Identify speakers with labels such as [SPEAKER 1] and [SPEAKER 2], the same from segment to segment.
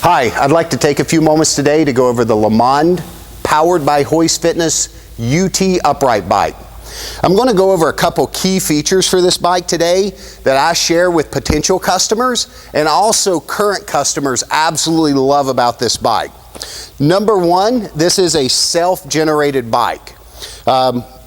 [SPEAKER 1] Hi, I'd like to take a few moments today to go over the LeMond powered by HOIST Fitness UT upright bike. I'm going to go over a couple key features for this bike today that I share with potential customers and also current customers absolutely love about this bike. Number one, this is a self-generated bike.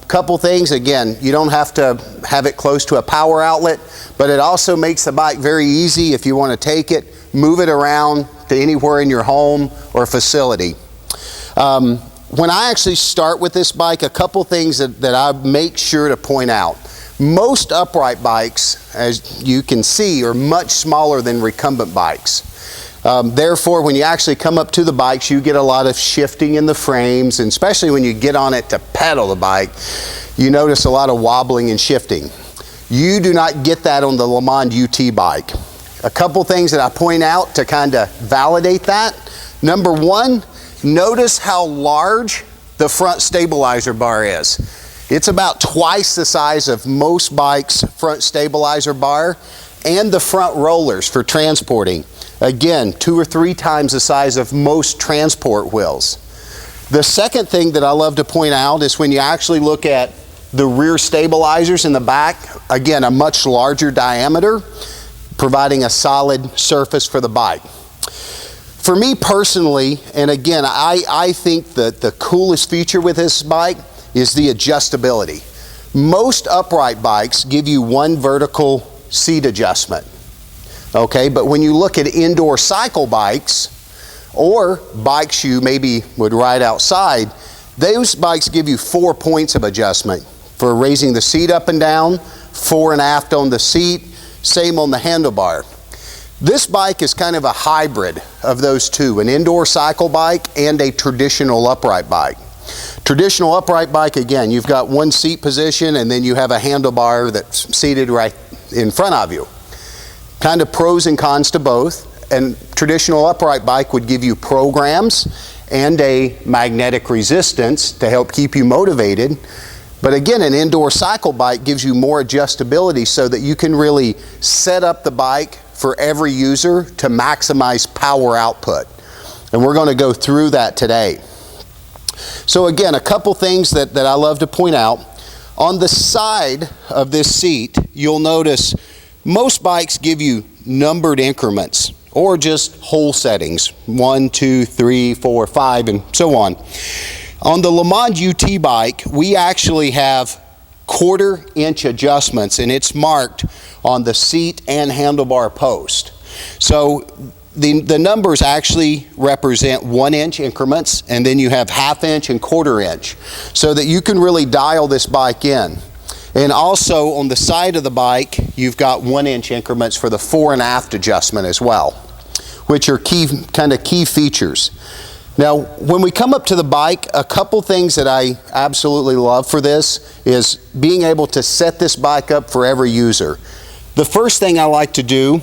[SPEAKER 1] Couple things, again, you don't have to have it close to a power outlet, but it also makes the bike very easy if you want to take it, move it around to anywhere in your home or facility. When I actually start with this bike, a couple things that I make sure to point out. Most upright bikes, as you can see, are much smaller than recumbent bikes. Therefore, when you actually come up to the bikes, you get a lot of shifting in the frames, and especially when you get on it to pedal the bike, you notice a lot of wobbling and shifting. You do not get that on the LeMond UT bike. A couple things that I point out to kind of validate that. Number one, notice how large the front stabilizer bar is. It's about twice the size of most bikes' front stabilizer bar, and the front rollers for transporting. Again, 2 or 3 times the size of most transport wheels. The second thing that I love to point out is when you actually look at the rear stabilizers in the back, again, a much larger diameter, providing a solid surface for the bike. For me personally, and again, I think that the coolest feature with this bike is the adjustability. Most upright bikes give you one vertical seat adjustment. Okay, but when you look at indoor cycle bikes or bikes you maybe would ride outside, those bikes give you 4 points of adjustment for raising the seat up and down, fore and aft on the seat, same on the handlebar. This bike is kind of a hybrid of those two, an indoor cycle bike and a traditional upright bike. Traditional upright bike, again, you've got one seat position and then you have a handlebar that's seated right in front of you. Kind of pros and cons to both, and traditional upright bike would give you programs and a magnetic resistance to help keep you motivated. But again, an indoor cycle bike gives you more adjustability so that you can really set up the bike for every user to maximize power output. And we're going to go through that today. So again, a couple things that I love to point out. On the side of this seat, you'll notice most bikes give you numbered increments or just hole settings, 1, 2, 3, 4, 5, and so on. On the LeMond UT bike, we actually have 1/4 inch adjustments, and it's marked on the seat and handlebar post. So the numbers actually represent 1 inch increments, and then you have 1/2 inch and 1/4 inch, so that you can really dial this bike in. And also on the side of the bike, you've got 1 inch increments for the fore and aft adjustment as well, which are key features. Now, when we come up to the bike, a couple things that I absolutely love for this is being able to set this bike up for every user. The first thing I like to do,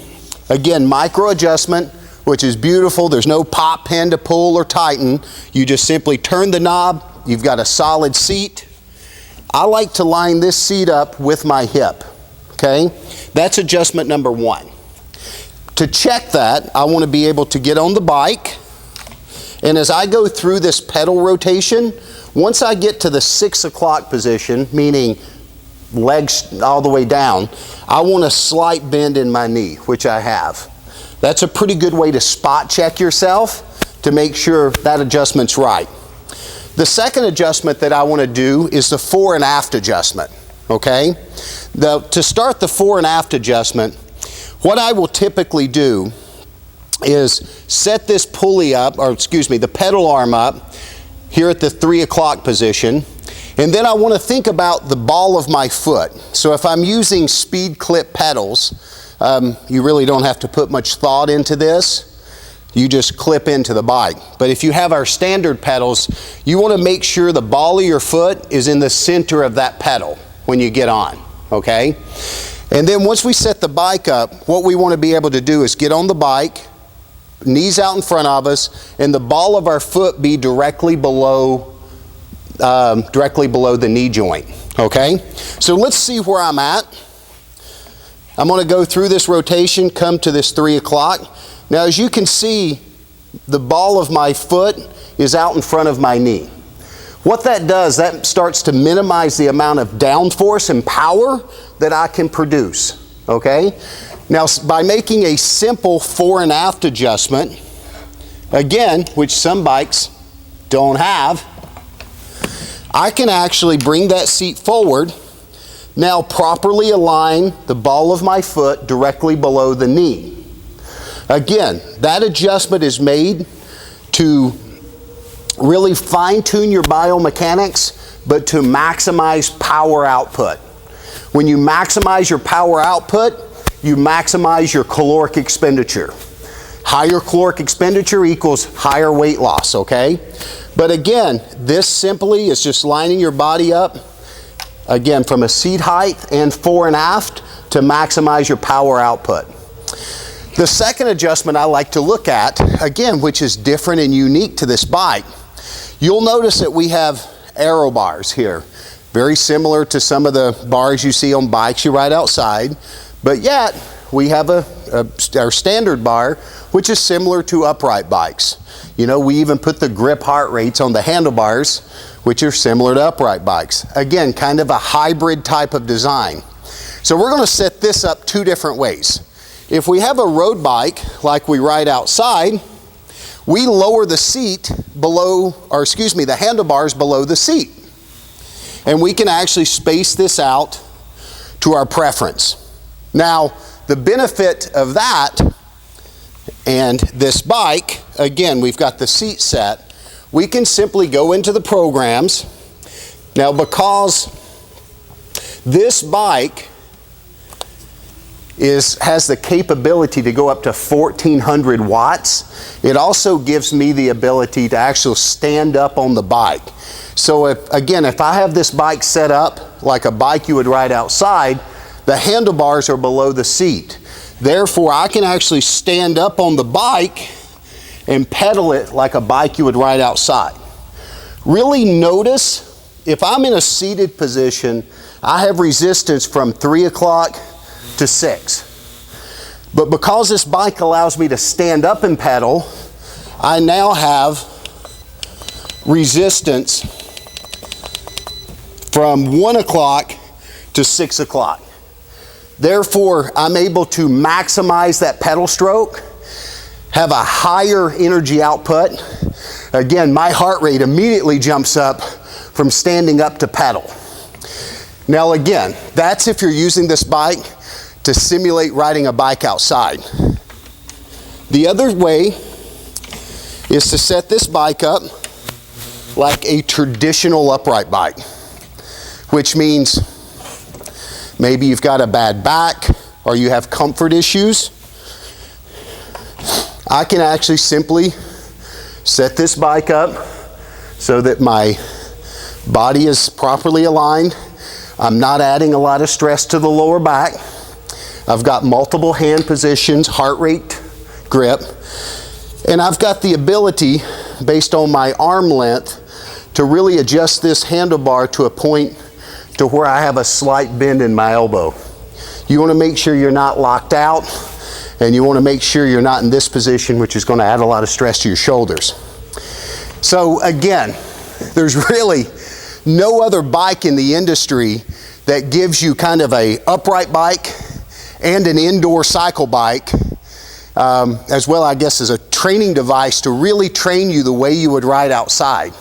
[SPEAKER 1] again, micro adjustment, which is beautiful. There's no pop pin to pull or tighten. You just simply turn the knob. You've got a solid seat. I like to line this seat up with my hip, okay? That's adjustment number one. To check that, I want to be able to get on the bike, and as I go through this pedal rotation, once I get to the 6 o'clock position, meaning legs all the way down, I want a slight bend in my knee, which I have. That's a pretty good way to spot check yourself to make sure that adjustment's right. The second adjustment that I want to do is the fore and aft adjustment, okay? To start the fore and aft adjustment, what I will typically do is set this pulley up, or excuse me, the pedal arm up here at the 3 o'clock position, and then I want to think about the ball of my foot. So if I'm using speed clip pedals, you really don't have to put much thought into this. You just clip into the bike. But if you have our standard pedals, you want to make sure the ball of your foot is in the center of that pedal when you get on, okay? And then once we set the bike up, what we want to be able to do is get on the bike, knees out in front of us, and the ball of our foot be directly below the knee joint, okay? So let's see where I'm at. I'm going to go through this rotation, come to this 3 o'clock. Now, as you can see, the ball of my foot is out in front of my knee. What that does, that starts to minimize the amount of downforce and power that I can produce, okay? Now, by making a simple fore and aft adjustment, again, which some bikes don't have, I can actually bring that seat forward, now properly align the ball of my foot directly below the knee. Again, that adjustment is made to really fine-tune your biomechanics, but to maximize power output. When you maximize your power output, you maximize your caloric expenditure. Higher caloric expenditure equals higher weight loss, okay? But again, this simply is just lining your body up, again, from a seat height and fore and aft to maximize your power output. The second adjustment I like to look at, again, which is different and unique to this bike, you'll notice that we have aero bars here. Very similar to some of the bars you see on bikes you ride outside, but yet we have our standard bar, which is similar to upright bikes. You know, we even put the grip heart rates on the handlebars, which are similar to upright bikes. Again, kind of a hybrid type of design. So we're going to set this up two different ways. If we have a road bike like we ride outside, we lower the seat below, or excuse me, the handlebars below the seat. And we can actually space this out to our preference. Now, the benefit of that and this bike, again, we've got the seat set. We can simply go into the programs. Now, because this bike has the capability to go up to 1400 watts, it also gives me the ability to actually stand up on the bike. So if I have this bike set up like a bike you would ride outside, the handlebars are below the seat. Therefore, I can actually stand up on the bike and pedal it like a bike you would ride outside. Really notice, if I'm in a seated position, I have resistance from 3 o'clock to 6. But because this bike allows me to stand up and pedal, I now have resistance from 1 o'clock to 6 o'clock. Therefore, I'm able to maximize that pedal stroke, have a higher energy output. Again, my heart rate immediately jumps up from standing up to pedal. Now again, that's if you're using this bike to simulate riding a bike outside. The other way is to set this bike up like a traditional upright bike, which means maybe you've got a bad back or you have comfort issues. I can actually simply set this bike up so that my body is properly aligned. I'm not adding a lot of stress to the lower back. I've got multiple hand positions, heart rate, grip, and I've got the ability, based on my arm length, to really adjust this handlebar to a point to where I have a slight bend in my elbow. You want to make sure you're not locked out, and you want to make sure you're not in this position, which is going to add a lot of stress to your shoulders. So again, there's really no other bike in the industry that gives you kind of a upright bike and an indoor cycle bike, as well, I guess, as a training device to really train you the way you would ride outside.